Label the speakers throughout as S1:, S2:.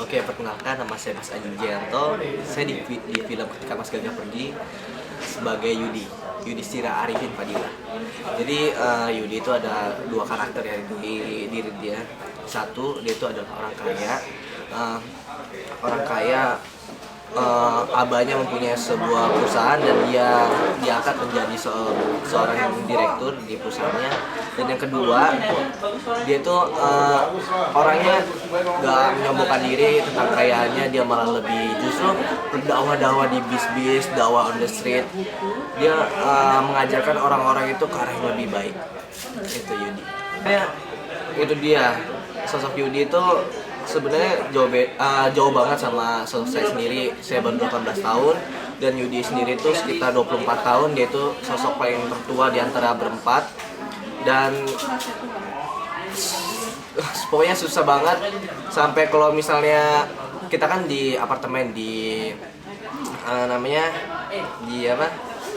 S1: Oke, perkenalkan nama saya Mas Adi Wijayanto. Saya di film Ketika Mas Gagah Pergi sebagai Yudhistira Arifin Fadila. Jadi Yudi itu ada dua karakter ya di diri dia. Satu, dia itu adalah orang kaya. Orang kaya, abahnya mempunyai sebuah perusahaan dan dia diangkat menjadi seorang direktur di perusahaannya. Dan yang kedua, dia itu orangnya gak menyombongkan diri tentang kekayaannya, dia malah lebih justru berdakwah-dakwah di bis-bis, dakwah on the street. Dia mengajarkan orang-orang itu ke arah yang lebih baik. Itu Yudi. Itu dia, sosok Yudi itu sebenarnya jauh banget sama sosok saya sendiri. Saya baru 18 tahun dan Yudi sendiri itu sekitar 24 tahun. Dia itu sosok paling tertua di antara berempat dan pokoknya susah banget. Sampai kalau misalnya kita kan di apartemen di namanya di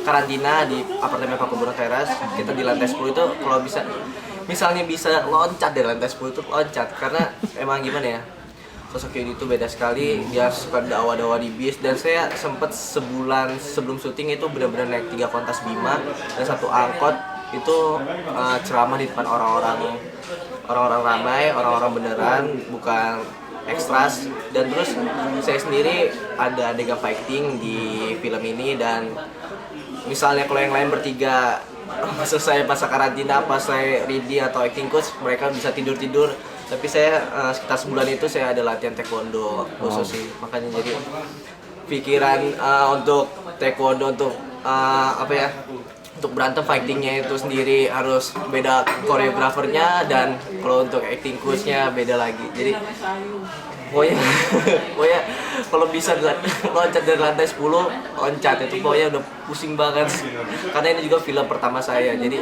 S1: karantina di apartemen Pakuburan Teras. Kita di lantai 10 itu kalau misalnya bisa loncat dari lantai 10 itu loncat, karena emang gimana ya, sosok Yudi itu beda sekali. Dia suka dakwah-dakwah di bis, dan saya sempat sebulan sebelum syuting itu benar-benar naik 3 kontas Bima dan 1 angkot itu ceramah di depan orang-orang ramai, orang-orang beneran, bukan ekstras. Dan terus saya sendiri ada adegan fighting di film ini, dan misalnya kalau yang lain bertiga selesai masa karantina, pas saya ready atau acting coach, mereka bisa tidur-tidur. Tapi saya sekitar sebulan itu saya ada latihan taekwondo khusus sih. Makanya jadi pikiran untuk taekwondo, untuk untuk berantem fightingnya itu sendiri harus beda koreografernya, dan kalau untuk acting coachnya beda lagi. Jadi pokoknya kalau bisa loncat dari lantai 10, loncat itu pokoknya udah pusing banget. Karena ini juga film pertama saya, jadi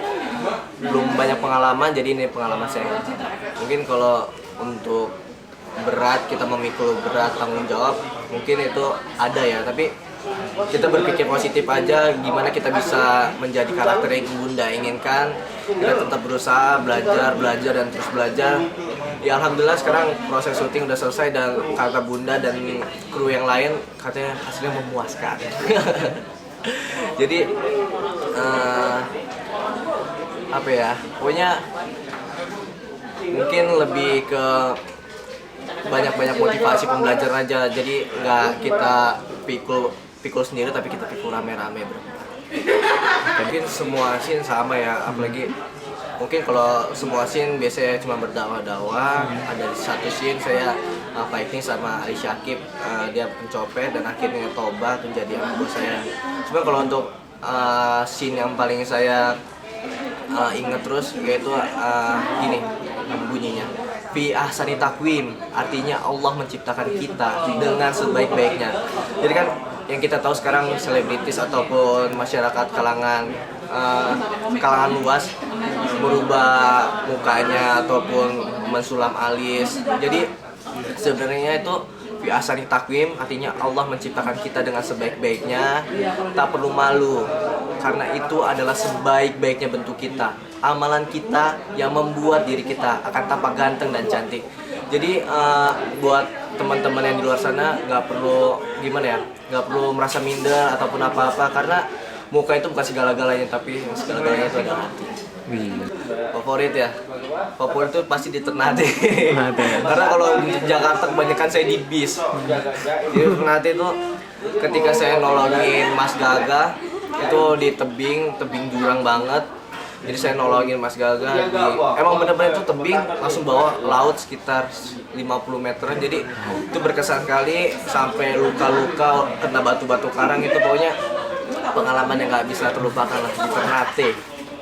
S1: belum banyak pengalaman, jadi ini pengalaman saya. Mungkin kalau untuk berat, kita memikul berat, tanggung jawab, mungkin itu ada ya, tapi kita berpikir positif aja, gimana kita bisa menjadi karakter yang Bunda inginkan. Kita tetap berusaha, belajar dan terus belajar. Ya alhamdulillah sekarang proses syuting udah selesai, dan kata Bunda dan kru yang lain katanya hasilnya memuaskan. Jadi pokoknya mungkin lebih ke banyak motivasi pembelajaran aja. Jadi nggak kita pikul sendiri, tapi kita pikul rame-rame bro. Mungkin semua scene sama ya, apalagi mungkin kalau semua scene biasanya cuma berdakwah-dakwah. Ada satu scene saya fighting sama Ali Syakib, dia pencopet dan akhirnya tobat menjadi anak buah saya. Cuma kalau untuk scene yang paling saya ingat terus, yaitu gini bunyinya, fi ahsani takwim, artinya Allah menciptakan kita dengan sebaik-baiknya. Jadi kan yang kita tahu sekarang selebritis ataupun masyarakat kalangan luas merubah mukanya ataupun mensulam alis. Jadi sebenarnya itu fi ahsani takwim, artinya Allah menciptakan kita dengan sebaik-baiknya. Tak perlu malu, karena itu adalah sebaik-baiknya bentuk kita. Amalan kita yang membuat diri kita akan tampak ganteng dan cantik. Jadi buat teman-teman yang di luar sana nggak perlu nggak perlu merasa minder ataupun apa-apa, karena muka itu bukan segala-galanya, tapi segala-galanya itu adalah hati. Favorit itu pasti di Ternate. Karena kalau di Jakarta kebanyakan saya di bis. Di Ternate itu ketika saya nolongin Mas Gagah itu di tebing jurang banget. Jadi saya nolongin Mas Gagah emang bener-bener itu tebing, langsung bawa laut sekitar 50 meteran. Jadi itu berkesan kali, sampai luka-luka kena batu-batu karang. Itu pokoknya pengalaman yang nggak bisa terlupakan lah di Ternate.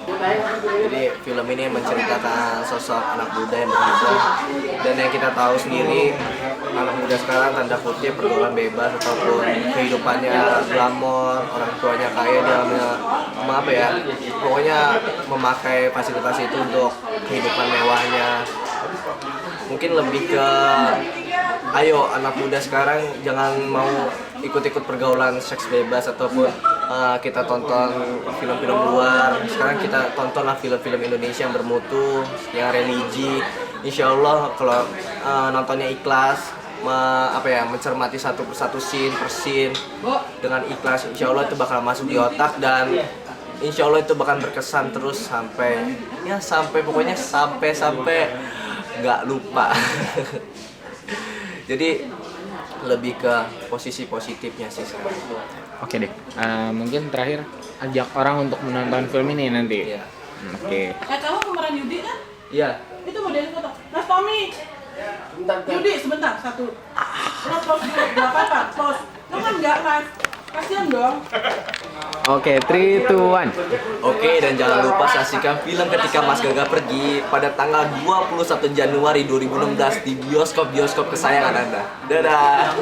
S1: Jadi film ini menceritakan sosok anak muda yang berhijrah, dan yang kita tahu sendiri, anak muda sekarang tanda kutip pergaulan bebas ataupun kehidupannya glamor, orang tuanya kaya, dia pokoknya memakai fasilitas itu untuk kehidupan mewahnya. Mungkin lebih ke ayo anak muda sekarang jangan mau ikut-ikut pergaulan seks bebas ataupun kita tonton film-film luar. Sekarang kita tontonlah film-film Indonesia yang bermutu, yang religi. Insya Allah kalau nontonnya ikhlas, mencermati satu persatu scene per scene dengan ikhlas. Insya Allah itu bakal masuk di otak dan insya Allah itu bakal berkesan terus sampai pokoknya sampai nggak lupa. Jadi lebih ke posisi positifnya sih sekarang.
S2: Oke deh, mungkin terakhir ajak orang untuk menonton film ini nanti.
S1: Iya.
S2: Oke.
S3: Kamu pemeran Yudi kan?
S1: Iya.
S3: Itu modelnya foto. Mas Tommy. Yudi sebentar satu. Lo pause dulu, nggak apa-apa, pause. Lo kan nggak live, kasian dong.
S2: Oke, 3, 2, 1.
S1: Oke, dan jangan lupa saksikan film Ketika Mas Gaga Pergi pada tanggal 21 Januari 2016 di bioskop kesayangan Anda. Dadah.